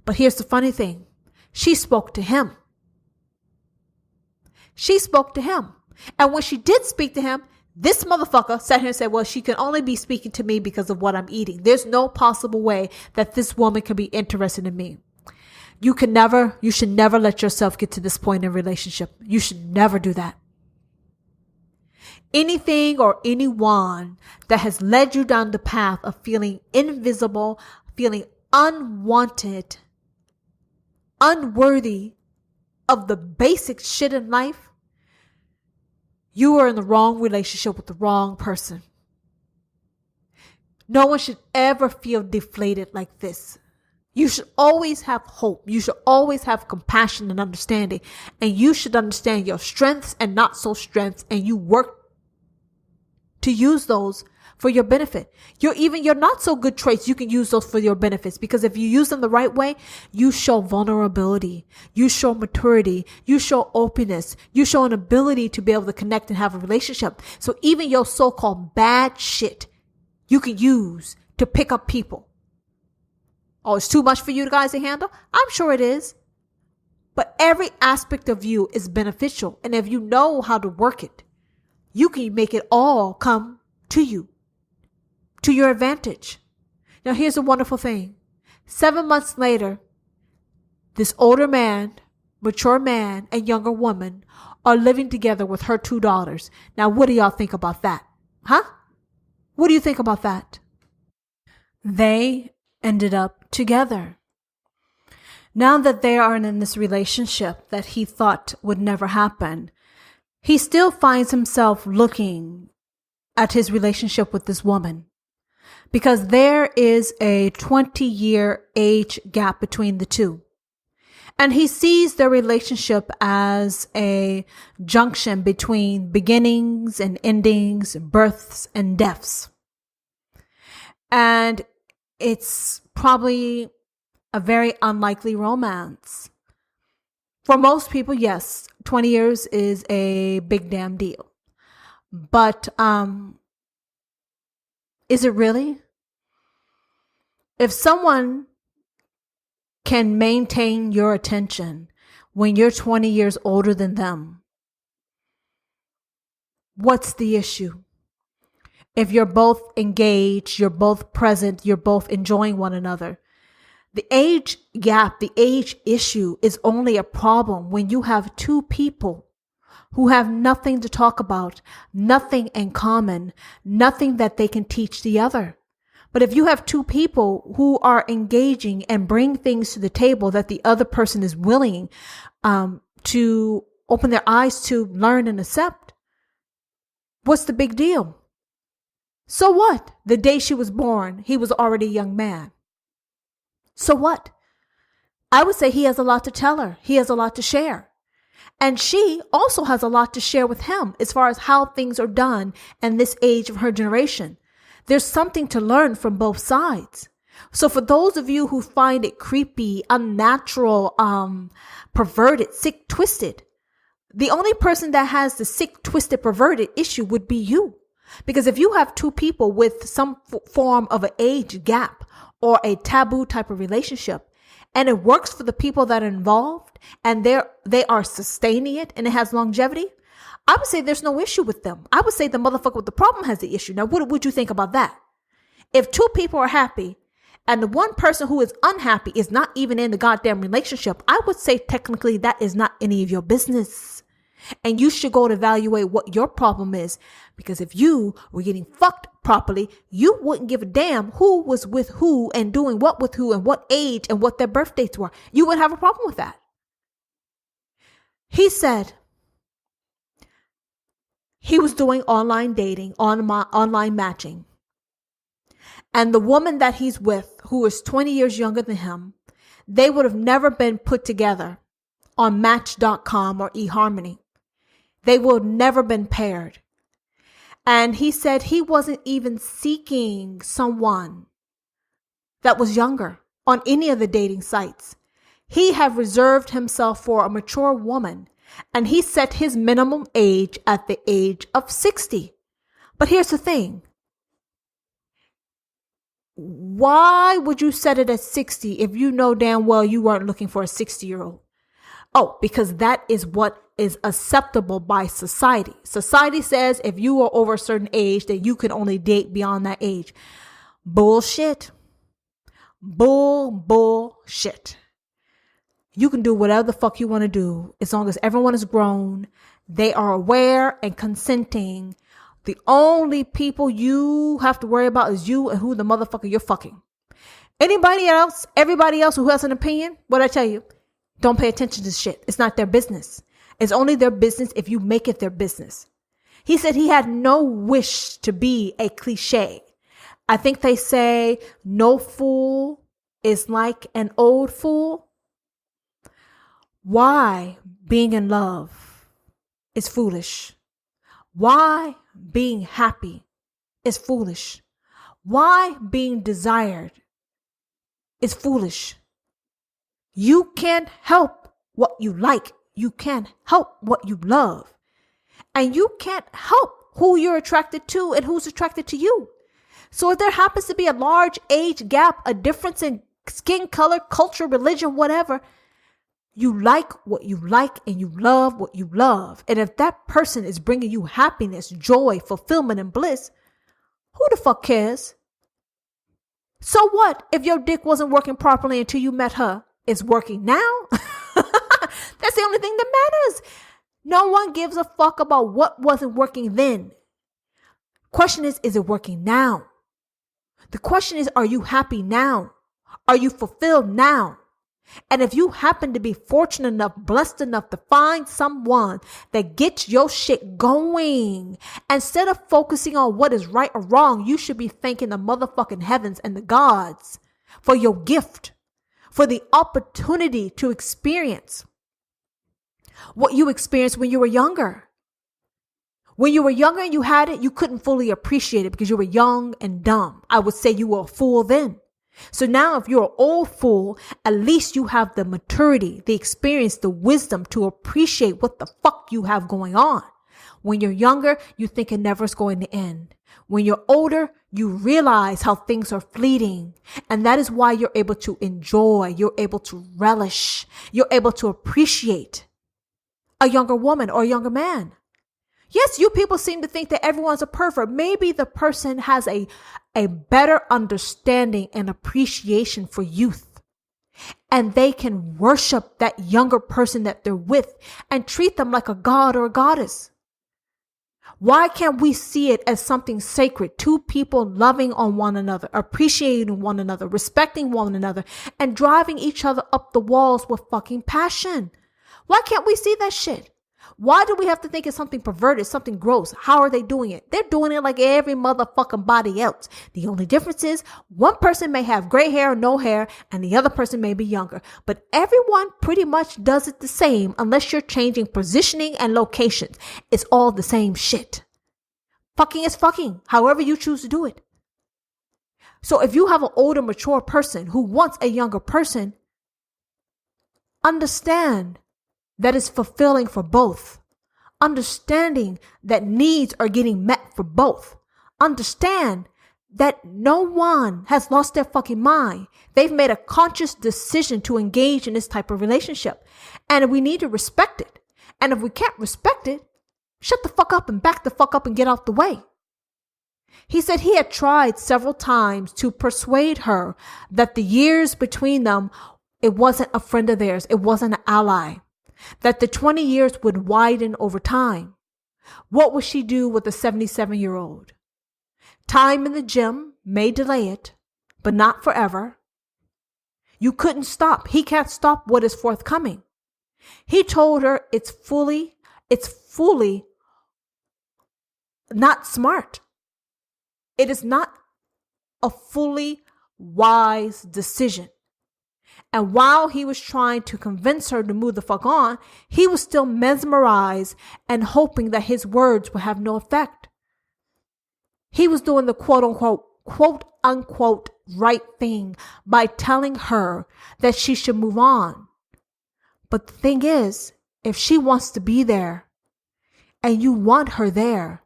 But here's the funny thing. She spoke to him. She spoke to him. And when she did speak to him, this motherfucker sat here and said, well, she can only be speaking to me because of what I'm eating. There's no possible way that this woman can be interested in me. You should never let yourself get to this point in a relationship. You should never do that. Anything or anyone that has led you down the path of feeling invisible, feeling unwanted, unworthy of the basic shit in life, You are in the wrong relationship with the wrong person. No one should ever feel deflated like this. You should always have hope. You should always have compassion and understanding. And you should understand your strengths and not so strengths. And you work to use those for your benefit. Your not so good traits, you can use those for your benefits. Because if you use them the right way, you show vulnerability. You show maturity. You show openness. You show an ability to be able to connect and have a relationship. So even your so-called bad shit, you can use to pick up people. Oh, it's too much for you guys to handle? I'm sure it is. But every aspect of you is beneficial. And if you know how to work it, you can make it all come to you, to your advantage. Now, here's a wonderful thing. 7 months later, this older man, mature man, and younger woman are living together with her 2 daughters. Now, what do y'all think about that? Huh? What do you think about that? They ended up together. Now that they are in this relationship that he thought would never happen, he still finds himself looking at his relationship with this woman because there is a 20-year age gap between the two. And he sees their relationship as a junction between beginnings and endings, births and deaths. And it's probably a very unlikely romance. For most people, yes, 20 years is a big damn deal. But is it really? If someone can maintain your attention when you're 20 years older than them, what's the issue? If you're both engaged, you're both present, you're both enjoying one another. The age gap, the age issue is only a problem when you have two people who have nothing to talk about, nothing in common, nothing that they can teach the other. But if you have two people who are engaging and bring things to the table that the other person is willing to open their eyes to, learn and accept, what's the big deal? So what? The day she was born, he was already a young man. So what? I would say he has a lot to tell her. He has a lot to share. And she also has a lot to share with him as far as how things are done in this age of her generation. There's something to learn from both sides. So for those of you who find it creepy, unnatural, perverted, sick, twisted, the only person that has the sick, twisted, perverted issue would be you. Because if you have two people with some form of an age gap or a taboo type of relationship, and it works for the people that are involved and they are sustaining it and it has longevity, I would say there's no issue with them. I would say the motherfucker with the problem has the issue. Now, what would you think about that? If two people are happy and the one person who is unhappy is not even in the goddamn relationship, I would say technically that is not any of your business. And you should go to evaluate what your problem is. Because if you were getting fucked properly, you wouldn't give a damn who was with who and doing what with who and what age and what their birth dates were. You wouldn't have a problem with that. He said he was doing online dating, online matching. And the woman that he's with, who is 20 years younger than him, they would have never been put together on Match.com or eHarmony. They would have never been paired. And he said he wasn't even seeking someone that was younger on any of the dating sites. He had reserved himself for a mature woman, and he set his minimum age at the age of 60. But here's the thing. Why would you set it at 60 if you know damn well you weren't looking for a 60-year-old? Oh, because that is what is acceptable by society. Society says if you are over a certain age, then you can only date beyond that age. Bullshit. Bullshit. You can do whatever the fuck you want to do as long as everyone is grown. They are aware and consenting. The only people you have to worry about is you and who the motherfucker you're fucking. Everybody else who has an opinion, what I tell you, don't pay attention to shit. It's not their business. It's only their business if you make it their business. He said he had no wish to be a cliche. I think they say no fool is like an old fool. Why being in love is foolish? Why being happy is foolish? Why being desired is foolish? You can't help what you like. You can't help what you love. And you can't help who you're attracted to and who's attracted to you. So if there happens to be a large age gap, a difference in skin color, culture, religion, whatever, you like what you like and you love what you love. And if that person is bringing you happiness, joy, fulfillment, and bliss, who the fuck cares? So what if your dick wasn't working properly until you met her? It's working now. That's the only thing that matters. No one gives a fuck about what wasn't working then. Question is it working now? The question is, are you happy now? Are you fulfilled now? And if you happen to be fortunate enough, blessed enough to find someone that gets your shit going, instead of focusing on what is right or wrong, you should be thanking the motherfucking heavens and the gods for your gift, for the opportunity to experience what you experienced when you were younger. When you were younger and you had it, you couldn't fully appreciate it because you were young and dumb. I would say you were a fool then. So now if you're an old fool, at least you have the maturity, the experience, the wisdom to appreciate what the fuck you have going on. When you're younger, you think it never is going to end. When you're older, you realize how things are fleeting. And that is why you're able to enjoy, you're able to relish, you're able to appreciate a younger woman or a younger man. Yes, you people seem to think that everyone's a pervert. Maybe the person has a better understanding and appreciation for youth. And they can worship that younger person that they're with and treat them like a god or a goddess. Why can't we see it as something sacred? Two people loving on one another, appreciating one another, respecting one another, and driving each other up the walls with fucking passion. Why can't we see that shit? Why do we have to think it's something perverted, something gross? How are they doing it? They're doing it like every motherfucking body else. The only difference is one person may have gray hair or no hair and the other person may be younger. But everyone pretty much does it the same unless you're changing positioning and locations. It's all the same shit. Fucking is fucking, however you choose to do it. So if you have an older, mature person who wants a younger person, understand that is fulfilling for both. Understanding that needs are getting met for both. Understand that no one has lost their fucking mind. They've made a conscious decision to engage in this type of relationship. And we need to respect it. And if we can't respect it, shut the fuck up and back the fuck up and get out the way. He said he had tried several times to persuade her that the years between them, it wasn't a friend of theirs. It wasn't an ally. That the 20 years would widen over time. What would she do with a 77-year-old? Time in the gym may delay it, but not forever. You couldn't stop. He can't stop what is forthcoming. He told her it's fully not smart. It is not a fully wise decision. And while he was trying to convince her to move the fuck on, he was still mesmerized and hoping that his words would have no effect. He was doing the quote unquote right thing by telling her that she should move on. But the thing is, if she wants to be there and you want her there,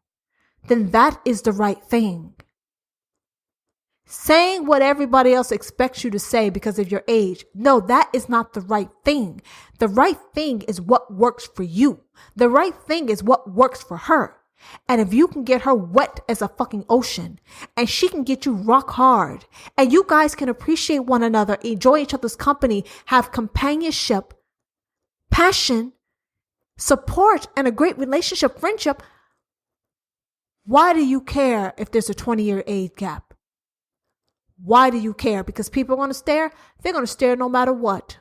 then that is the right thing. Saying what everybody else expects you to say because of your age. No, that is not the right thing. The right thing is what works for you. The right thing is what works for her. And if you can get her wet as a fucking ocean and she can get you rock hard and you guys can appreciate one another, enjoy each other's company, have companionship, passion, support, and a great relationship, friendship, why do you care if there's a 20-year age gap? Why do you care? Because people are going to stare? They're going to stare no matter what.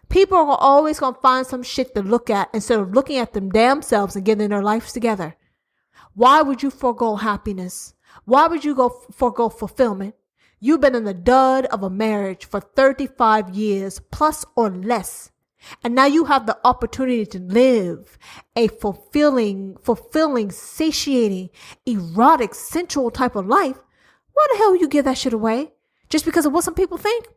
People are always going to find some shit to look at instead of looking at them damn selves and getting their lives together. Why would you forego happiness? Why would you forego fulfillment? You've been in the dud of a marriage for 35 years plus or less. And now you have the opportunity to live a fulfilling, satiating, erotic, sensual type of life. Why the hell would you give that shit away? Just because of what some people think?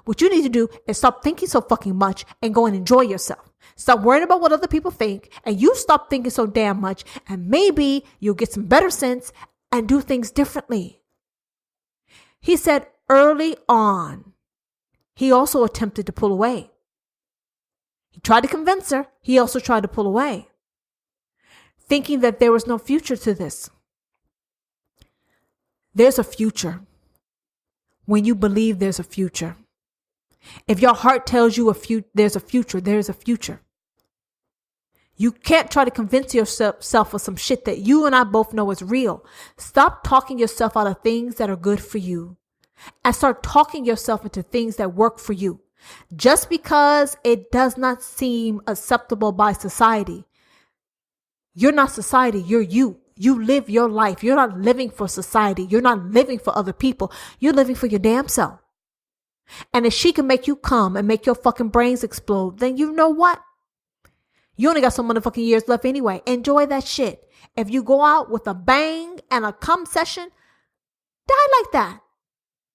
What you need to do is stop thinking so fucking much and go and enjoy yourself. Stop worrying about what other people think, and you stop thinking so damn much, and maybe you'll get some better sense and do things differently. He said early on, he also attempted to pull away. He tried to convince her. He also tried to pull away, thinking that there was no future to this. There's a future when you believe there's a future. If your heart tells you there's a future, there's a future. You can't try to convince yourself of some shit that you and I both know is real. Stop talking yourself out of things that are good for you and start talking yourself into things that work for you. Just because it does not seem acceptable by society, you're not society, you're you. You live your life. You're not living for society. You're not living for other people. You're living for your damn self. And if she can make you come and make your fucking brains explode, then you know what? You only got so motherfucking years left anyway. Enjoy that shit. If you go out with a bang and a cum session, die like that.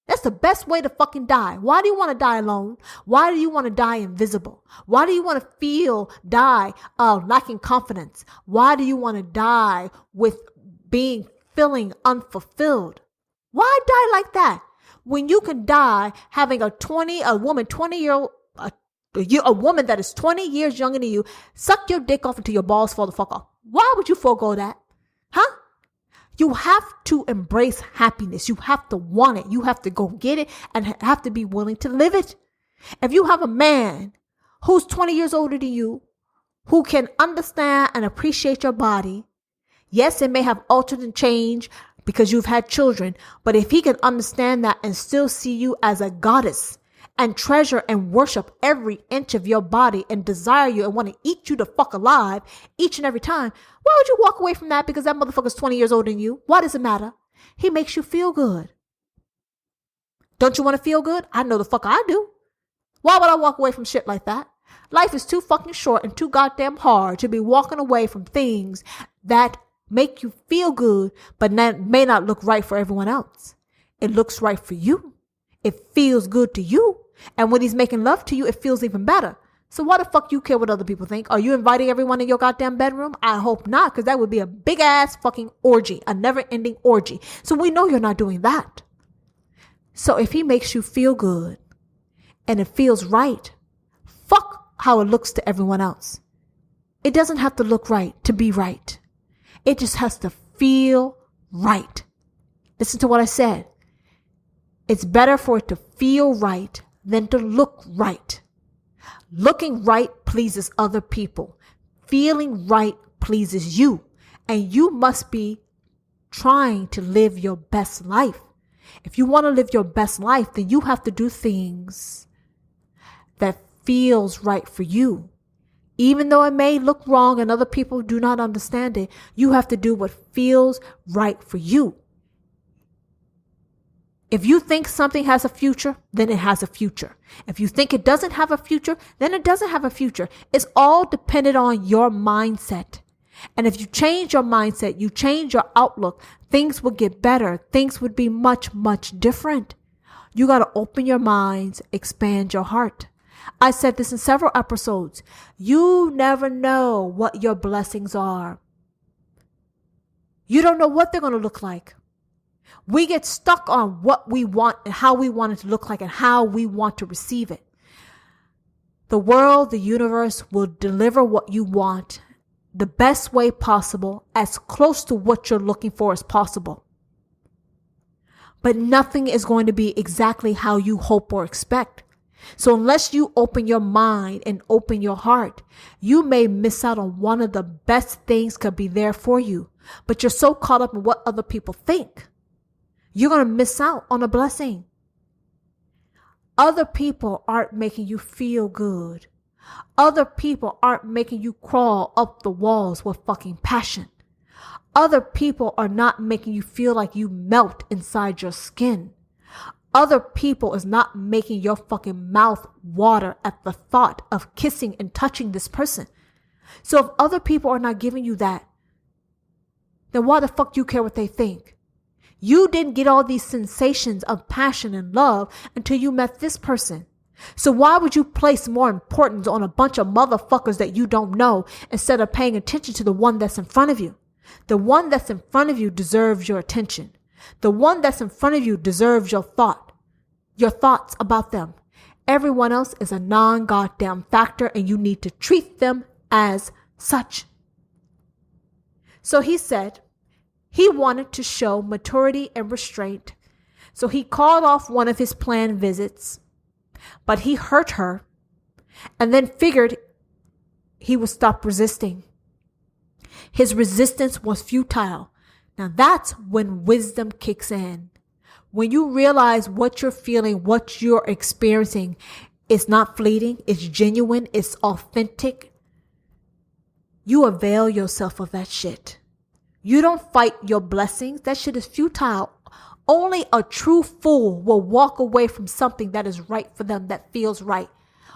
That's the best way to fucking die. Why do you want to die alone? Why do you want to die invisible? Why do you want to die lacking confidence? Why do you want to die with feeling unfulfilled? Why die like that? When you can die having a woman that is 20 years younger than you, suck your dick off until your balls fall the fuck off. Why would you forego that? Huh? You have to embrace happiness. You have to want it. You have to go get it and have to be willing to live it. If you have a man who's 20 years older than you, who can understand and appreciate your body, yes, it may have altered and changed because you've had children, but if he can understand that and still see you as a goddess and treasure and worship every inch of your body and desire you and want to eat you the fuck alive each and every time, why would you walk away from that because that motherfucker's 20 years older than you? Why does it matter? He makes you feel good. Don't you want to feel good? I know the fuck I do. Why would I walk away from shit like that? Life is too fucking short and too goddamn hard to be walking away from things that make you feel good, but may not look right for everyone else. It looks right for you. It feels good to you. And when he's making love to you, it feels even better. So why the fuck you care what other people think? Are you inviting everyone in your goddamn bedroom? I hope not, because that would be a big ass fucking orgy, a never ending orgy. So we know you're not doing that. So if he makes you feel good and it feels right, fuck how it looks to everyone else. It doesn't have to look right to be right. It just has to feel right. Listen to what I said. It's better for it to feel right than to look right. Looking right pleases other people. Feeling right pleases you. And you must be trying to live your best life. If you want to live your best life, then you have to do things that feels right for you. Even though it may look wrong and other people do not understand it, you have to do what feels right for you. If you think something has a future, then it has a future. If you think it doesn't have a future, then it doesn't have a future. It's all dependent on your mindset. And if you change your mindset, you change your outlook, things would get better. Things would be much, much different. You got to open your minds, expand your heart. I said this in several episodes. You never know what your blessings are. You don't know what they're going to look like. We get stuck on what we want and how we want it to look like and how we want to receive it. The world, the universe will deliver what you want the best way possible, as close to what you're looking for as possible. But nothing is going to be exactly how you hope or expect. So unless you open your mind and open your heart, you may miss out on one of the best things could be there for you. But you're so caught up in what other people think. You're going to miss out on a blessing. Other people aren't making you feel good. Other people aren't making you crawl up the walls with fucking passion. Other people are not making you feel like you melt inside your skin. Other people is not making your fucking mouth water at the thought of kissing and touching this person. So if other people are not giving you that, then why the fuck do you care what they think? You didn't get all these sensations of passion and love until you met this person. So why would you place more importance on a bunch of motherfuckers that you don't know instead of paying attention to the one that's in front of you? The one that's in front of you deserves your attention. The one that's in front of you deserves your thoughts about them. Everyone else is a non-goddamn factor, and you need to treat them as such. So he said he wanted to show maturity and restraint. So he called off one of his planned visits, but he hurt her and then figured he would stop resisting. His resistance was futile. Now that's when wisdom kicks in. When you realize what you're feeling, what you're experiencing is not fleeting, it's genuine, it's authentic, you avail yourself of that shit. You don't fight your blessings. That shit is futile. Only a true fool will walk away from something that is right for them, that feels right.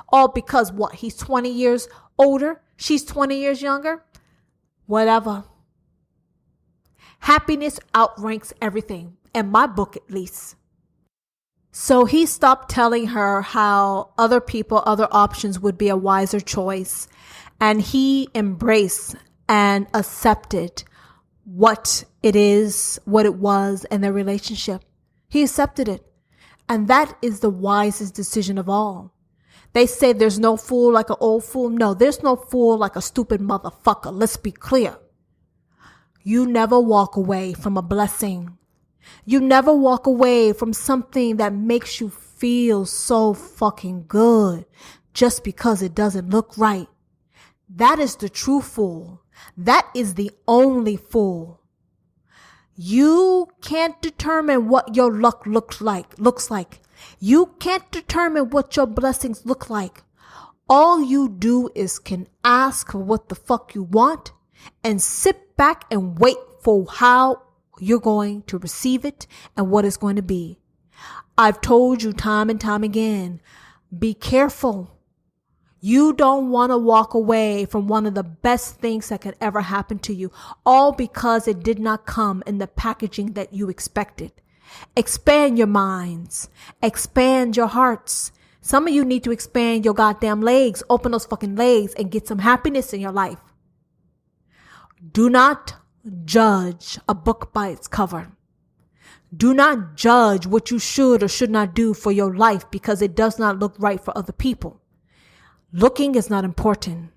All because what? He's 20 years older? She's 20 years younger? Whatever. Happiness outranks everything, in my book at least. So he stopped telling her how other people, other options would be a wiser choice. And he embraced and accepted what it is, what it was in their relationship. He accepted it. And that is the wisest decision of all. They say there's no fool like an old fool. No, there's no fool like a stupid motherfucker. Let's be clear. You never walk away from a blessing. You never walk away from something that makes you feel so fucking good just because it doesn't look right. That is the true fool. That is the only fool. You can't determine what your luck looks like. You can't determine what your blessings look like. All you do is can ask for what the fuck you want and sit back and wait for how you're going to receive it and what it's going to be. I've told you time and time again, be careful. You don't want to walk away from one of the best things that could ever happen to you, all because it did not come in the packaging that you expected. Expand your minds. Expand your hearts. Some of you need to expand your goddamn legs. Open those fucking legs and get some happiness in your life. Do not judge a book by its cover. Do not judge what you should or should not do for your life because it does not look right for other people. Looking is not important.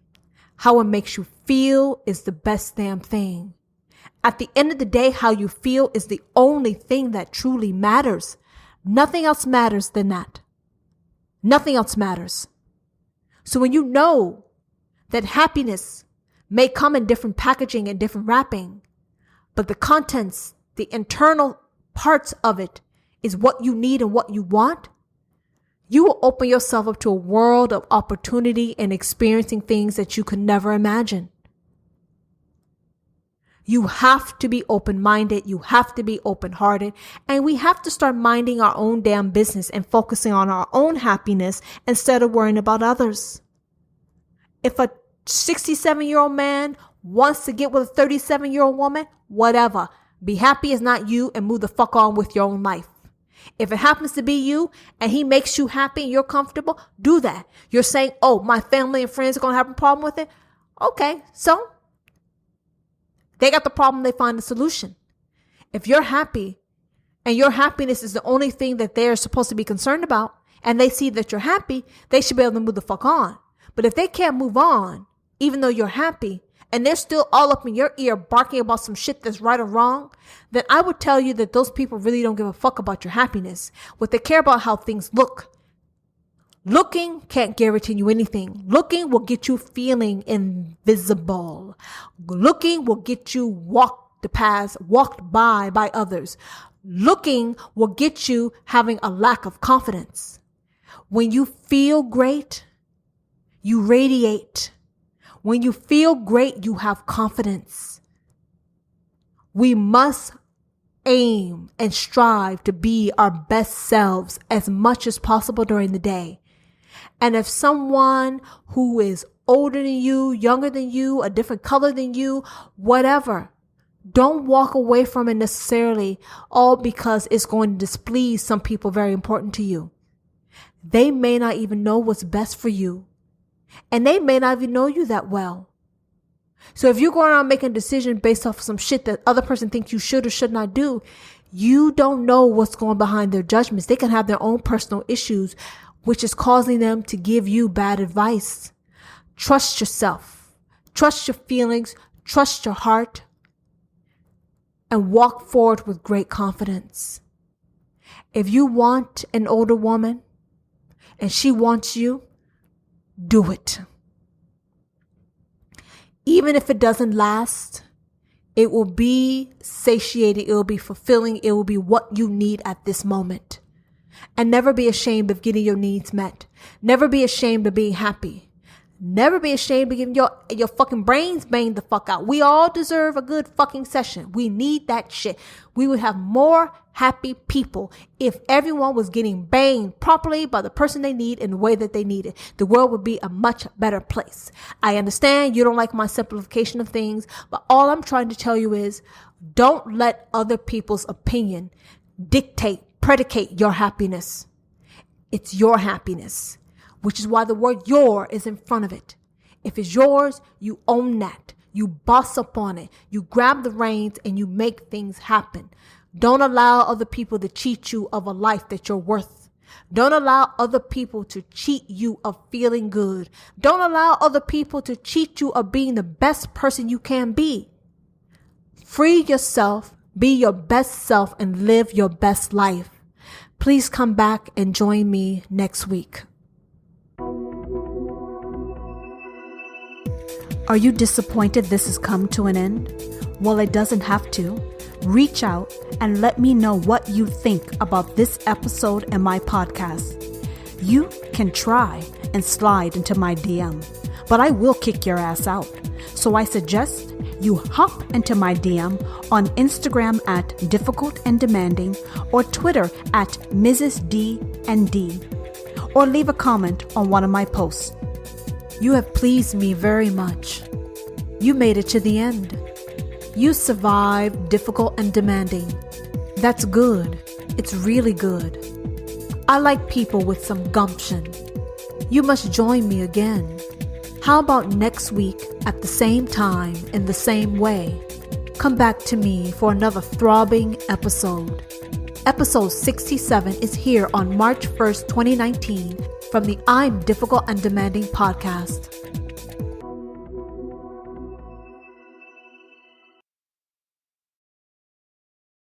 How it makes you feel is the best damn thing. At the end of the day, how you feel is the only thing that truly matters. Nothing else matters than that. Nothing else matters. So when you know that happiness may come in different packaging and different wrapping, but the contents, the internal parts of it is what you need and what you want, you will open yourself up to a world of opportunity and experiencing things that you could never imagine. You have to be open-minded. You have to be open-hearted. And we have to start minding our own damn business and focusing on our own happiness instead of worrying about others. If a 67-year-old man wants to get with a 37-year-old woman, whatever. Be happy it's not you and move the fuck on with your own life. If it happens to be you and he makes you happy and you're comfortable, do that. You're saying, oh, my family and friends are going to have a problem with it. Okay, so they got the problem, they find the solution. If you're happy and your happiness is the only thing that they're supposed to be concerned about and they see that you're happy, they should be able to move the fuck on. But if they can't move on, even though you're happy, and they're still all up in your ear barking about some shit that's right or wrong, then I would tell you that those people really don't give a fuck about your happiness. What they care about how things look. Looking can't guarantee you anything. Looking will get you feeling invisible. Looking will get you walked by others. Looking will get you having a lack of confidence. When you feel great, you radiate. When you feel great, you have confidence. We must aim and strive to be our best selves as much as possible during the day. And if someone who is older than you, younger than you, a different color than you, whatever, don't walk away from it necessarily all because it's going to displease some people very important to you. They may not even know what's best for you. And they may not even know you that well. So if you're going around making a decision based off of some shit that other person thinks you should or should not do, you don't know what's going behind their judgments. They can have their own personal issues, which is causing them to give you bad advice. Trust yourself. Trust your feelings. Trust your heart. And walk forward with great confidence. If you want an older woman and she wants you, do it. Even if it doesn't last, it will be satiating, it will be fulfilling, it will be what you need at this moment. And never be ashamed of getting your needs met. Never be ashamed of being happy. Never be ashamed of getting your fucking brains banged the fuck out. We all deserve a good fucking session. We need that shit. We would have more happy people if everyone was getting banged properly by the person they need in the way that they need it. The world would be a much better place. I understand you don't like my simplification of things, but all I'm trying to tell you is don't let other people's opinion predicate your happiness. It's your happiness, which is why the word your is in front of it. If it's yours, you own that. You boss up on it. You grab the reins and you make things happen. Don't allow other people to cheat you of a life that you're worth. Don't allow other people to cheat you of feeling good. Don't allow other people to cheat you of being the best person you can be. Free yourself, be your best self, and live your best life. Please come back and join me next week. Are you disappointed this has come to an end? Well, it doesn't have to. Reach out and let me know what you think about this episode and my podcast. You can try and slide into my DM, but I will kick your ass out. So I suggest you hop into my DM on Instagram at Difficult and Demanding or Twitter at Mrs. D&D, or leave a comment on one of my posts. You have pleased me very much. You made it to the end. You survived difficult and demanding. That's good. It's really good. I like people with some gumption. You must join me again. How about next week at the same time in the same way? Come back to me for another throbbing episode. Episode 67 is here on March 1st, 2019 from the I'm Difficult and Demanding podcast.